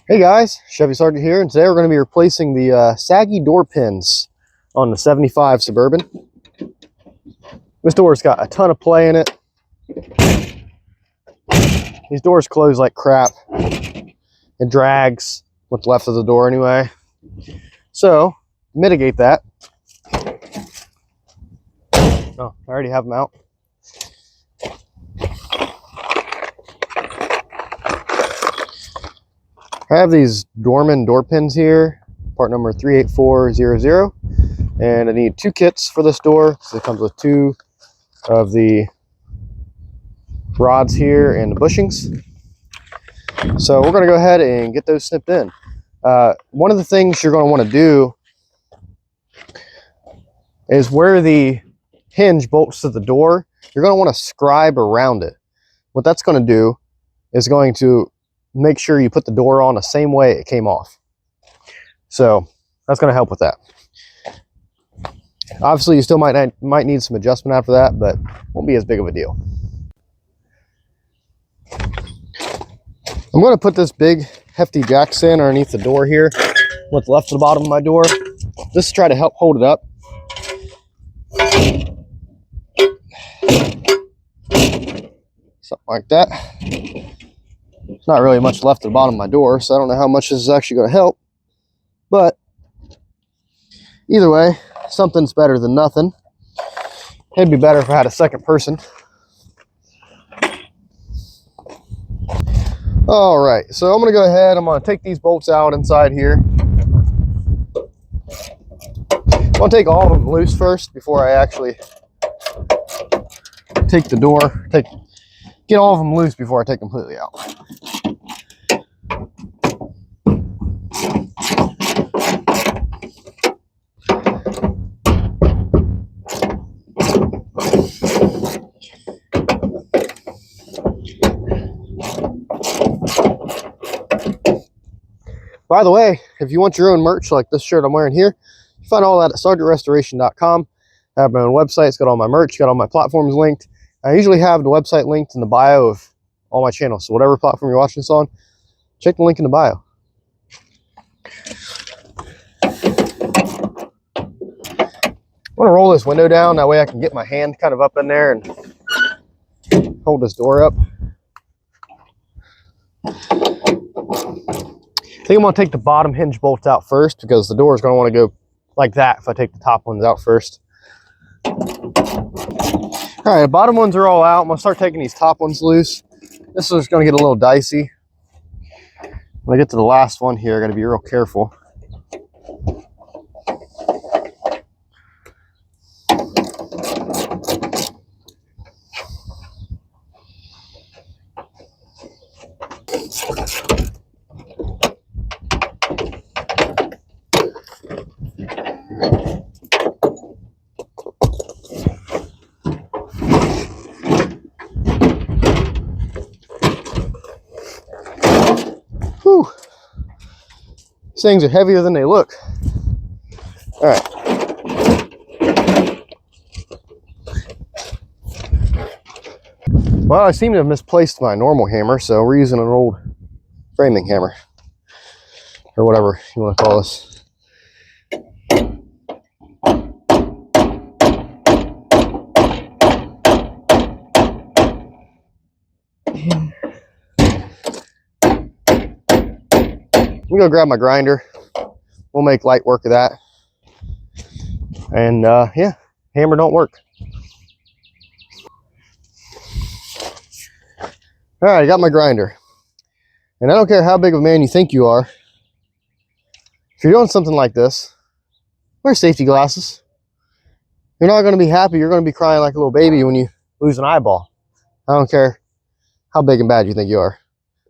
Hey guys, Chevy Sergeant here, and today we're going to be replacing the saggy door pins on the 75 Suburban. This door's got a ton of play in it. These doors close like crap. It drags what's left of the door anyway. So, mitigate that. Oh, I already have them out. I have these Dorman door pins here, part number 38400, and I need two kits for this door. So it comes with two of the rods here and the bushings. So we're going to go ahead and get those snipped in. One of the things you're going to want to do is where the hinge bolts to the door, you're going to want to scribe around it. What that's going to do is going to make sure you put the door on the same way it came off. So that's going to help with that. Obviously, you still might need some adjustment after that, but won't be as big of a deal. I'm going to put this big, hefty jack stand underneath the door here, what's left at the bottom of my door, just to try to help hold it up. Something like that. There's not really much left at the bottom of my door, so I don't know how much this is actually going to help. But either way, something's better than nothing. It'd be better if I had a second person. All right, so I'm going to go ahead. I'm going to take these bolts out inside here. I'm going to take all of them loose first before I actually take the door. Get all of them loose before I take them completely out. By the way, if you want your own merch like this shirt I'm wearing here, you find all that at sergeantrestoration.com. I have my own website. It's got all my merch, got all my platforms linked. I usually have the website linked in the bio of all my channels. So whatever platform you're watching this on, check the link in the bio. I'm going to roll this window down. That way I can get my hand kind of up in there and hold this door up. I think I'm going to take the bottom hinge bolts out first because the door is going to want to go like that if I take the top ones out first. All right, the bottom ones are all out. I'm going to start taking these top ones loose. This is going to get a little dicey. When I get to the last one here, I got to be real careful. Whew. These things are heavier than they look. All right. Well, I seem to have misplaced my normal hammer, so we're using an old framing hammer, or whatever you want to call this. I'm gonna grab my grinder. We'll make light work of that. And yeah, hammer don't work. All right, I got my grinder. And I don't care how big of a man you think you are. If you're doing something like this, wear safety glasses. You're not gonna be happy. You're gonna be crying like a little baby when you lose an eyeball. I don't care how big and bad you think you are.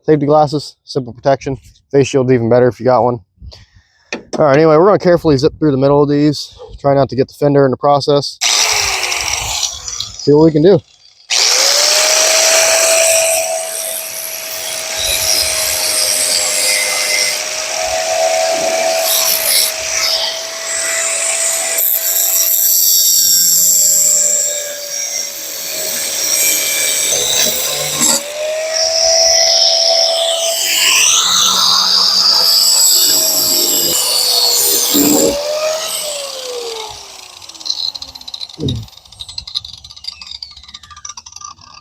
Safety glasses, simple protection. Face shield's even better if you got one. All right, anyway, we're going to carefully zip through the middle of these. Try not to get the fender in the process. See what we can do.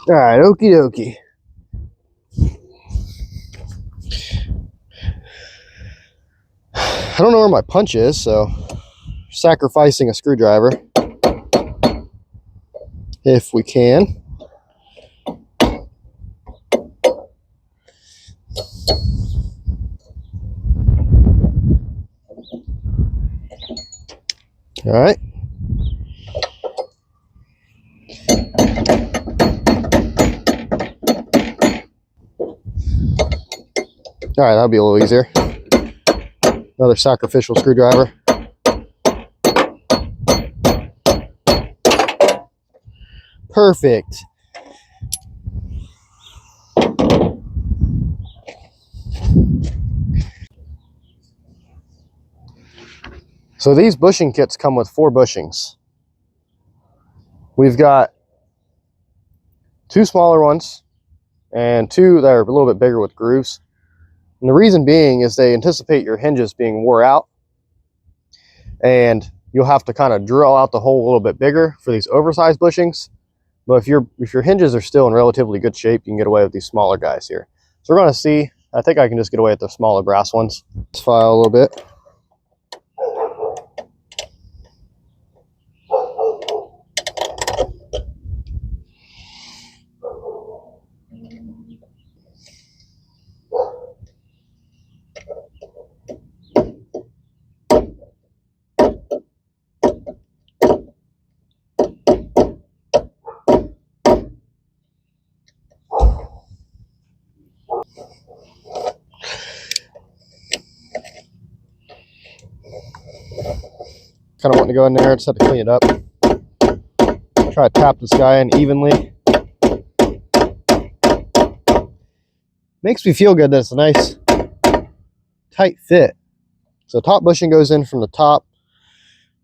All right, okie dokie. I don't know where my punch is, so sacrificing a screwdriver if we can. All right. All right, that'll be a little easier. Another sacrificial screwdriver. Perfect. So these bushing kits come with 4 bushings. We've got 2 smaller ones and 2 that are a little bit bigger with grooves. And the reason being is they anticipate your hinges being wore out, and you'll have to kind of drill out the hole a little bit bigger for these oversized bushings. But if your hinges are still in relatively good shape, you can get away with these smaller guys here. So we're going to see. I think I can just get away with the smaller brass ones. Let's file a little bit. Kind of wanting to go in there, just have to clean it up. Try to tap this guy in evenly. Makes me feel good that it's a nice tight fit. So top bushing goes in from the top,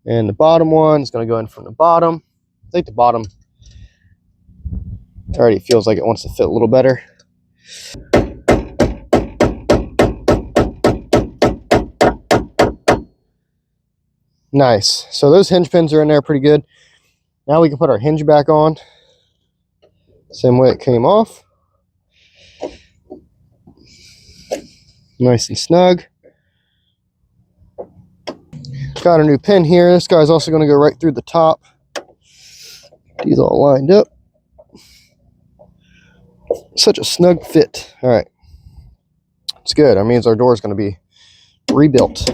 and the bottom one is going to go in from the bottom. I think the bottom already feels like it wants to fit a little better. Nice. So those hinge pins are in there pretty good. Now we can put our hinge back on. Same way it came off. Nice and snug. Got a new pin here. This guy's also going to go right through the top. These all lined up. Such a snug fit. All right. It's good. That means our door is going to be rebuilt.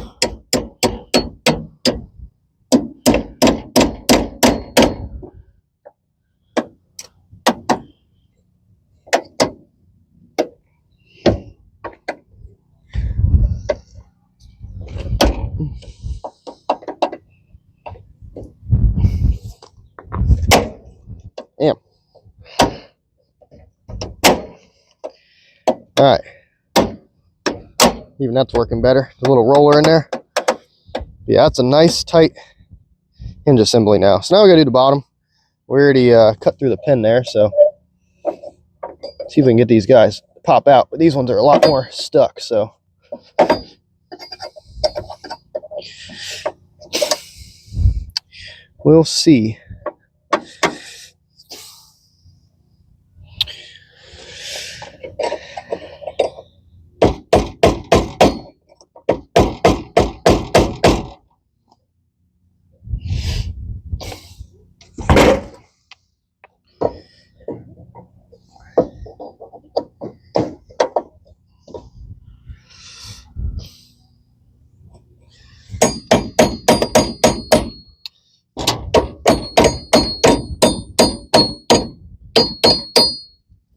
Damn. All right. Even that's working better. The little roller in there. Yeah, that's a nice tight hinge assembly now. So now we got to do the bottom. We already cut through the pin there, so see if we can get these guys to pop out. But these ones are a lot more stuck, so we'll see.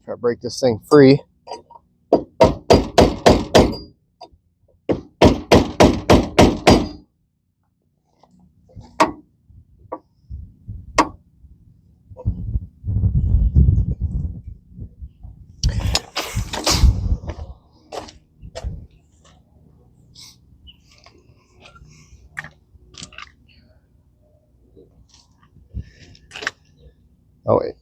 Try to break this thing free. Oh, wait.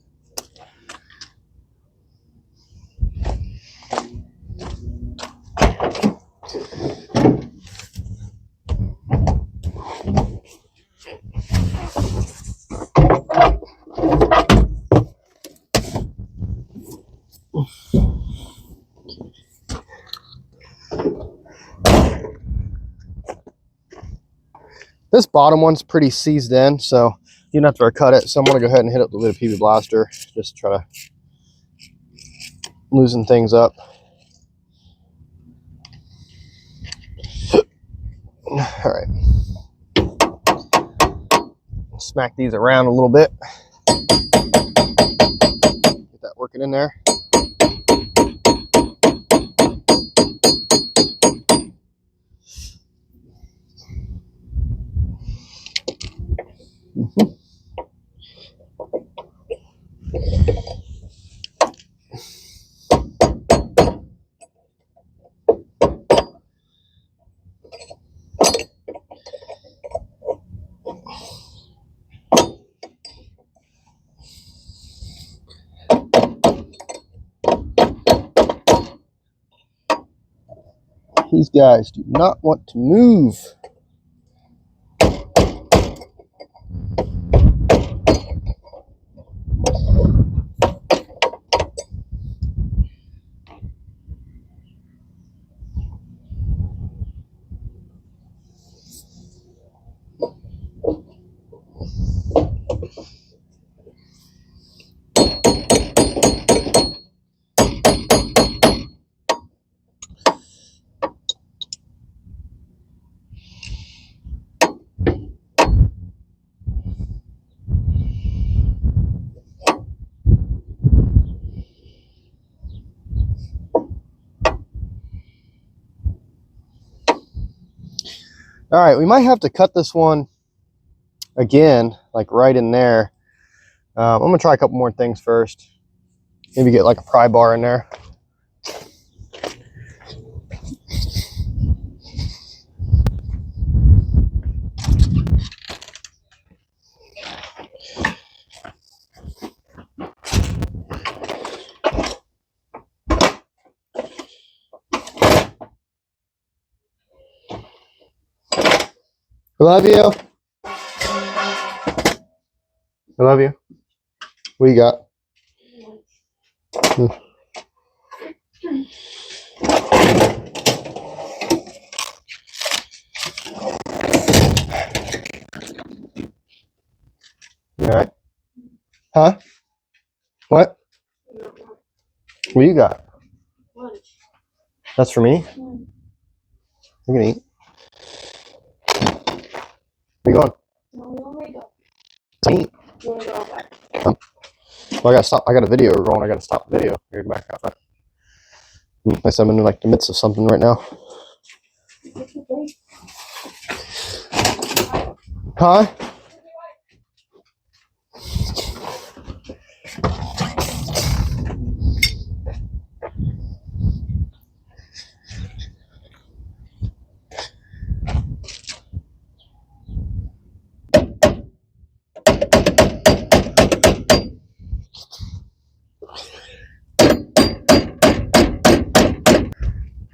This bottom one's pretty seized in, so you don't have to cut it. So I'm gonna go ahead and hit it with a PB Blaster, just to try to loosen things up. All right, smack these around a little bit. Get that working in there. These guys do not want to move. All right, we might have to cut this one again, like right in there. I'm gonna try a couple more things first. Maybe get like a pry bar in there. I love you. I love you. What you got? You all right? Huh? What? What you got? Lunch. That's for me? I'm gonna eat. Where you going? No, we want to go. Eat. You want to go out back? Well, I gotta stop. I got a video rolling. I gotta stop the video. Here, go back out front. I said I'm in like the midst of something right now. Huh?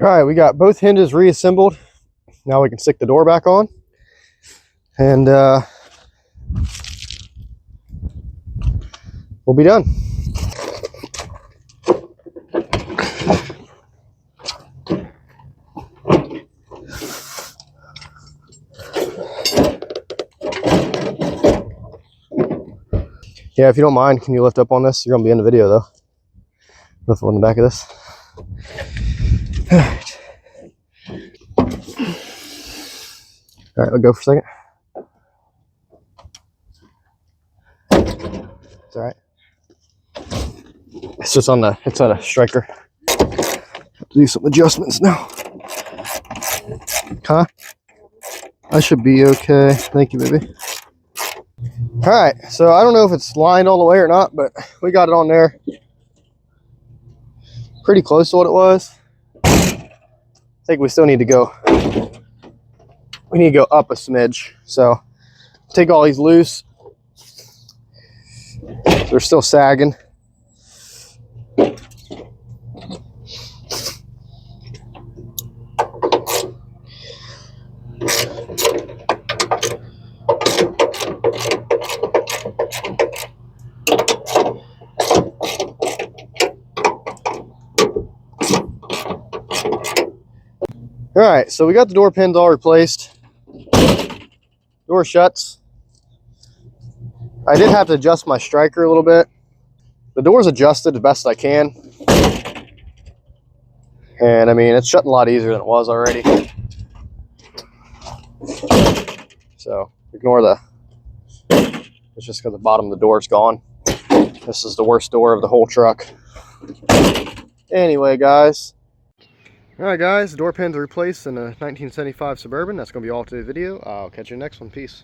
All right, we got both hinges reassembled. Now we can stick the door back on. And we'll be done. Yeah, if you don't mind, can you lift up on this? You're gonna be in the video though. Lift on the back of this. All right. All right, we'll go for a second. It's all right. It's just on the, it's on a striker. Have to do some adjustments now. Huh? I should be okay. Thank you, baby. All right, so I don't know if it's lined all the way or not, but we got it on there. Pretty close to what it was. I think we still need to go. We need to go up a smidge. So take all these loose. They're still sagging. All right, so we got the door pins all replaced. Door Door shuts. I did have to adjust my striker a little bit. The door's adjusted the best I can. And I mean, it's shutting a lot easier than it was already. So ignore the, it's just because the bottom of the door is gone. This is the worst door of the whole truck. Anyway, guys. Alright guys, the door pins are replaced in a 1975 Suburban. That's going to be all today's video. I'll catch you in the next one. Peace.